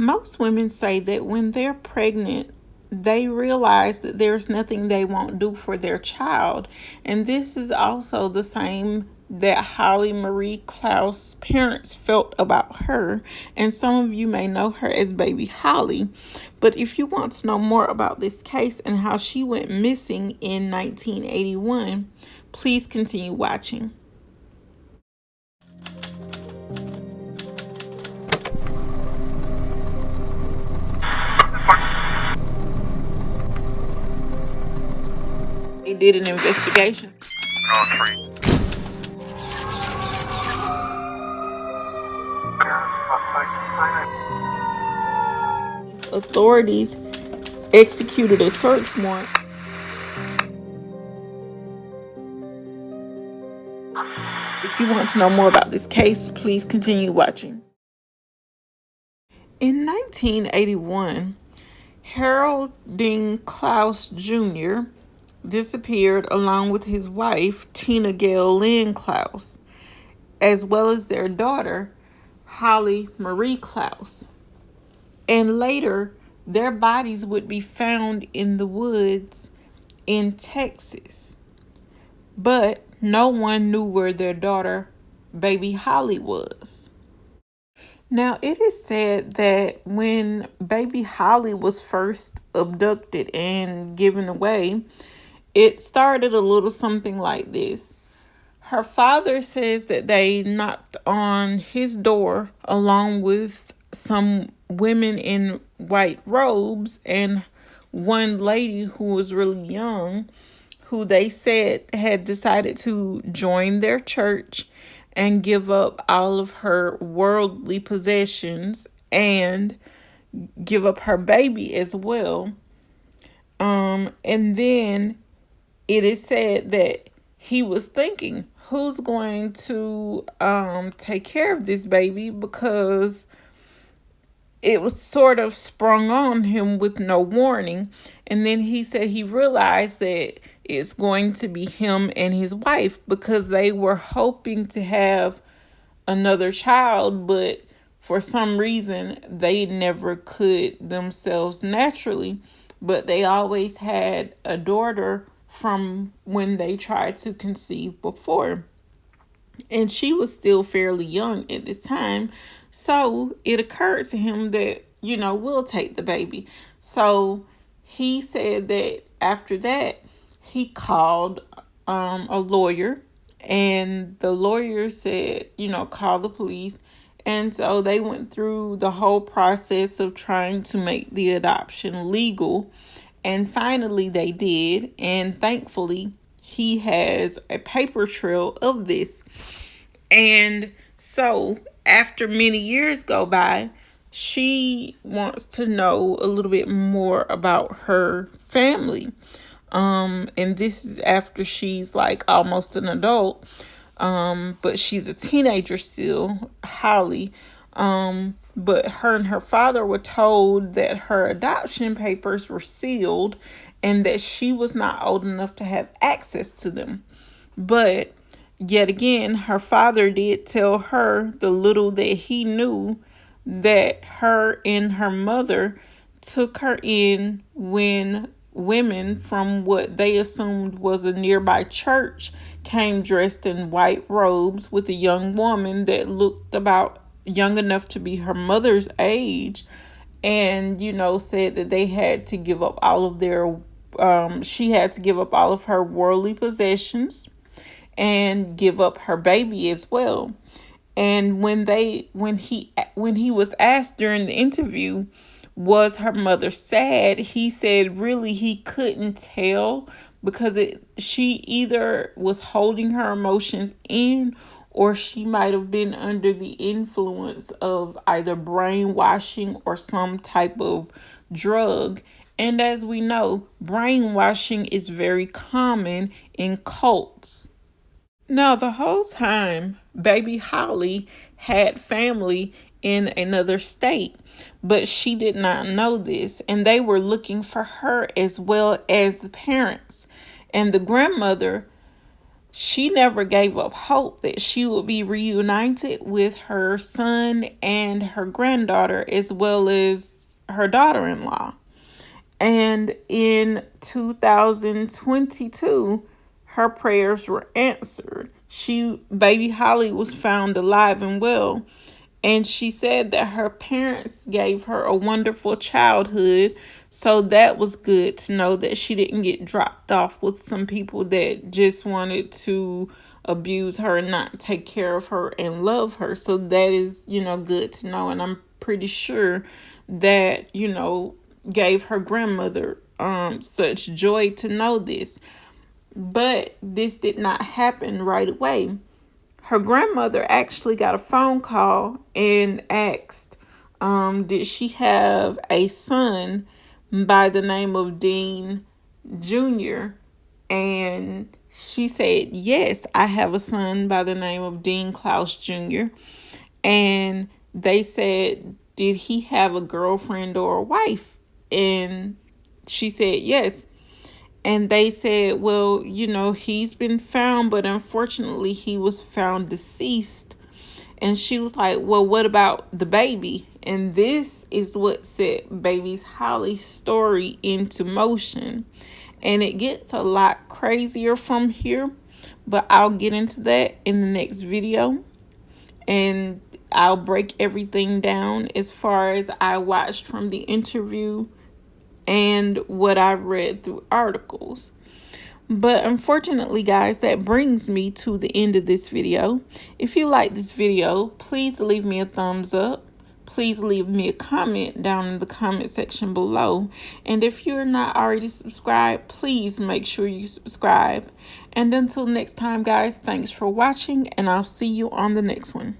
Most women say that when they're pregnant, they realize that there's nothing they won't do for their child. And this is also the same that Holly Marie Clouse parents felt about her. And some of you may know her as baby Holly. But if you want to know more about this case and how she went missing in 1981, please continue watching. They did an investigation. Authorities executed a search warrant. If you want to know more about this case, please continue watching. In 1981, Harold Dean ClouseJr. disappeared along with his wife, Tina Gail Linn Clouse, as well as their daughter, Holly Marie Clouse. And later, their bodies would be found in the woods in Texas. But no one knew where their daughter, baby Holly, was. Now, it is said that when baby Holly was first abducted and given away, it started a little something like this. Her father says that they knocked on his door along with some women in white robes and one lady who was really young, who they said had decided to join their church and give up all of her worldly possessions and give up her baby as well. And then it is said that he was thinking, who's going to take care of this baby, because it was sort of sprung on him with no warning. And then he said he realized that it's going to be him and his wife, because they were hoping to have another child, but for some reason they never could themselves naturally. But they always had a daughter from when they tried to conceive before. And she was still fairly young at this time. So it occurred to him that, we'll take the baby. So he said that after that, he called a lawyer. And the lawyer said, call the police. And so they went through the whole process of trying to make the adoption legal. And finally they did. And thankfully, he has a paper trail of this. And so after many years go by, she wants to know a little bit more about her family. And this is after she's like almost an adult. But she's a teenager still, Holly. But her and her father were told that her adoption papers were sealed and that she was not old enough to have access to them. But yet again, her father did tell her the little that he knew, that her and her mother took her in when women from what they assumed was a nearby church came dressed in white robes with a young woman that looked about young enough to be her mother's age, and said that they had to give up all of their she had to give up all of her worldly possessions and give up her baby as well. And when he was asked during the interview, was her mother sad, he said really he couldn't tell, because she either was holding her emotions in, or she might have been under the influence of either brainwashing or some type of drug. And as we know, brainwashing is very common in cults. Now, the whole time, baby Holly had family in another state, but she did not know this, and they were looking for her as well as the parents. And the grandmother she never gave up hope that she would be reunited with her son and her granddaughter, as well as her daughter-in-law. And in 2022, her prayers were answered. Baby Holly was found alive and well. And she said that her parents gave her a wonderful childhood. So that was good to know that she didn't get dropped off with some people that just wanted to abuse her and not take care of her and love her. So that is, good to know. And I'm pretty sure that, gave her grandmother such joy to know this. But this did not happen right away. Her grandmother actually got a phone call and asked, did she have a son by the name of Dean Jr.? And she said, yes, I have a son by the name of Dean Clouse Jr. And they said, did he have a girlfriend or a wife? And she said, yes. And they said, well, he's been found, but unfortunately he was found deceased. And she was like, well, what about the baby? And this is what set baby's Holly's story into motion. And it gets a lot crazier from here, but I'll get into that in the next video. And I'll break everything down as far as I watched from the interview and what I've read through articles. But unfortunately, guys, that brings me to the end of this video. If you like this video, please leave me a thumbs up. Please leave me a comment down in the comment section below. And if you're not already subscribed, please make sure you subscribe. And until next time, guys, thanks for watching, and I'll see you on the next one.